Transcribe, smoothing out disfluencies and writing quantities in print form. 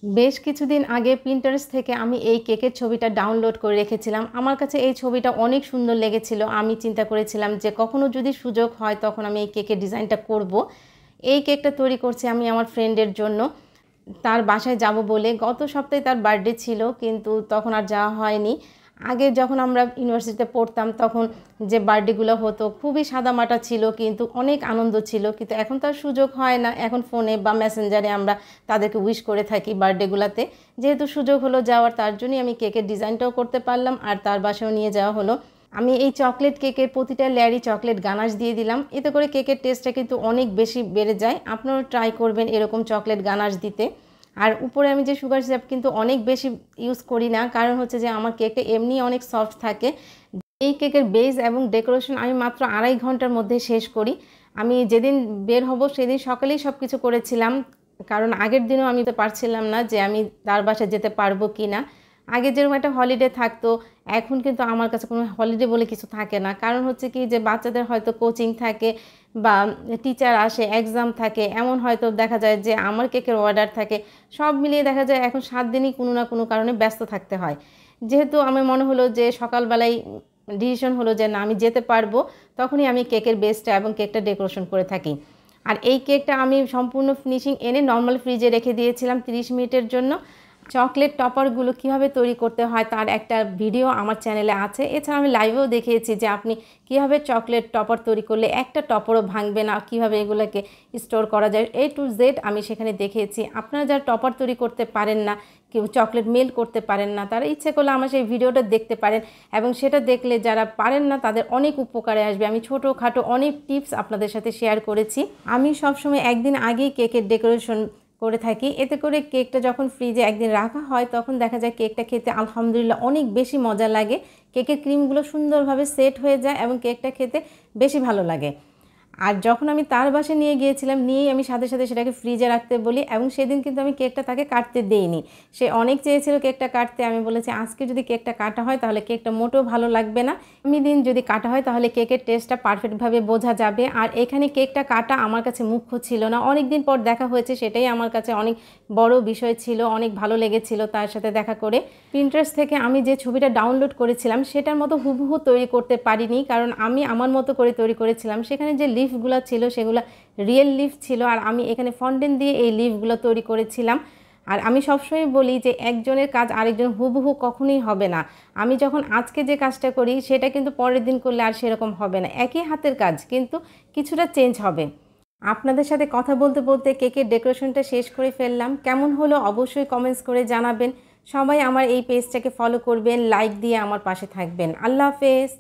বেশ কিছুদিন আগে Pinterest থেকে আমি এই কেকের ছবিটা ডাউনলোড করে রেখেছিলাম। আমার কাছে এই ছবিটা অনেক সুন্দর লেগেছিল। আমি চিন্তা করেছিলাম যে কখনো যদি সুযোগ হয় তখন আমি এই কেকের ডিজাইনটা করব। এই কেকটা তৈরি করছি আমি আমার ফ্রেন্ডের জন্য। তার বাসায় যাব বলে গত সপ্তাহে তার বার্থডে ছিল, কিন্তু তখন আর যাওয়া হয়নি। আগে যখন আমরা ইউনিভার্সিটিতে পড়তাম তখন যে বার্থডেগুলো হতো খুবই সাদামাটা ছিল, কিন্তু অনেক আনন্দ ছিল। কিন্তু এখন তার সুযোগ হয় না, এখন ফোনে বা মেসেঞ্জারে আমরা তাদেরকে উইশ করে থাকি বার্থডেগুলোতে। যেহেতু সুযোগ হলো যাওয়ার, তার জন্যই আমি কেকের ডিজাইনটাও করতে পারলাম আর তার বাসায়ও নিয়ে যাওয়া হলো। আমি এই চকলেট কেকের প্রতিটা লেয়ারই চকলেট গানাশ দিয়ে দিলাম, এতে করে কেকের টেস্টটা কিন্তু অনেক বেশি বেড়ে যায়। আপনারাও ট্রাই করবেন এরকম চকলেট গানাশ দিতে। আর উপরে আমি যে সুগার সিরাপ কিন্তু অনেক বেশি ইউজ করি না, কারণ হচ্ছে যে আমার কেকটা এমনি অনেক সফট থাকে। এই কেকের বেস এবং ডেকোরেশন আমি মাত্র 2.5 ঘন্টার মধ্যে শেষ করি। আমি যেদিন বের হব সেদিন সকালেই সব কিছু করেছিলাম, কারণ আগের দিনও আমি তো পারছিলাম না যে আমি তার বাসায় যেতে পারবো কি না। আগে যেরকম একটা হলিডে থাকতো, এখন কিন্তু আমার কাছে কোনো হলিডে বলে কিছু থাকে না। কারণ হচ্ছে কি যে বাচ্চাদের হয়তো কোচিং থাকে বা টিচার আসে, এক্সাম থাকে, এমন হয়তো দেখা যায় যে আমার কেকের অর্ডার থাকে। সব মিলিয়ে দেখা যায় এখন 7 দিনই কোনো না কোনো কারণে ব্যস্ত থাকতে হয়। যেহেতু আমার মনে হলো যে সকালবেলায় ডিসিশন হলো যে না আমি যেতে পারবো, তখনই আমি কেকের বেসটা এবং কেকটা ডেকোরেশন করে থাকি। আর এই কেকটা আমি সম্পূর্ণ ফিনিশিং এনে নর্মাল ফ্রিজে রেখে দিয়েছিলাম 30 মিনিটের জন্য। চকলেট টপারগুলো কিভাবে তৈরি করতে হয় তার একটা ভিডিও আমার চ্যানেলে আছে। এছাড়া আমি লাইভেও দেখিয়েছি যে আপনি কিভাবে চকলেট টপার তৈরি করলে একটা টপারও ভাঙবে না, কিভাবে এগুলোকে স্টোর করা যায়, A to Z আমি সেখানে দেখিয়েছি। আপনারা যারা টপার তৈরি করতে পারেন না, কেউ চকলেট মেল্ট করতে পারেন না, তারা ইচ্ছে করলে আমার সেই ভিডিওটা দেখতে পারেন, এবং সেটা দেখলে যারা পারেন না তাদের অনেক উপকারে আসবে। আমি ছোটোখাটো অনেক টিপস আপনাদের সাথে শেয়ার করেছি। আমি সবসময় একদিন আগেই কেকের ডেকোরেশন করে থাকি, এতে করে কেকটা যখন ফ্রিজে একদিন রাখা হয় তখন দেখা যায় কেকটা খেতে আলহামদুলিল্লাহ অনেক বেশি মজা লাগে। কেকের ক্রিমগুলো সুন্দরভাবে সেট হয়ে যায় এবং কেকটা খেতে বেশি ভালো লাগে। আর যখন আমি তার বাসায় নিয়ে গিয়েছিলাম, নিয়েই আমি সাথে সাথে সেটাকে ফ্রিজে রাখতে বলি, এবং সেদিন কিন্তু আমি কেকটা তাকে কাটতে দেইনি। সে অনেক চেয়েছিল কেকটা কাটতে, আমি বলেছি আজকে যদি কেকটা কাটা হয় তাহলে কেকটা মোটেও ভালো লাগবে না, আমি দিন যদি কাটা হয় তাহলে কেকের টেস্টটা পারফেক্টভাবে বোঝা যাবে। আর এখানে কেকটা কাটা আমার কাছে মুখ্য ছিল না, অনেক দিন পর দেখা হয়েছে সেটাই আমার কাছে অনেক বড় বিষয় ছিল, অনেক ভালো লেগেছিল তার সাথে দেখা করে। Pinterest থেকে আমি যে ছবিটা ডাউনলোড করেছিলাম সেটার মতো হুবহু তৈরি করতে পারিনি, কারণ আমি আমার মতো করে তৈরি করেছিলাম। সেখানে যে লিফগুলো ছিল সেগুলো রিয়েল লিফ ছিল, আর আমি এখানে ফন্টেন দিয়ে এই লিফগুলো তৈরি করেছিলাম। আর আমি সবসময় বলি যে একজনের কাজ আরেকজন হুবহু কখনোই হবে না। আমি যখন আজকে যে কাজটা করি সেটা কিন্তু পরের দিন করলে আর সেরকম হবে না, একই হাতের কাজ কিন্তু কিছুটা চেঞ্জ হবে। আপনাদের সাথে কথা বলতে বলতে কেকের ডেকোরেশনটা শেষ করে ফেললাম। কেমন হলো অবশ্যই কমেন্টস করে জানাবেন। সবাই আমার এই পেজটাকে ফলো করবেন, লাইক দিয়ে আমার পাশে থাকবেন। আল্লাহ হাফেজ।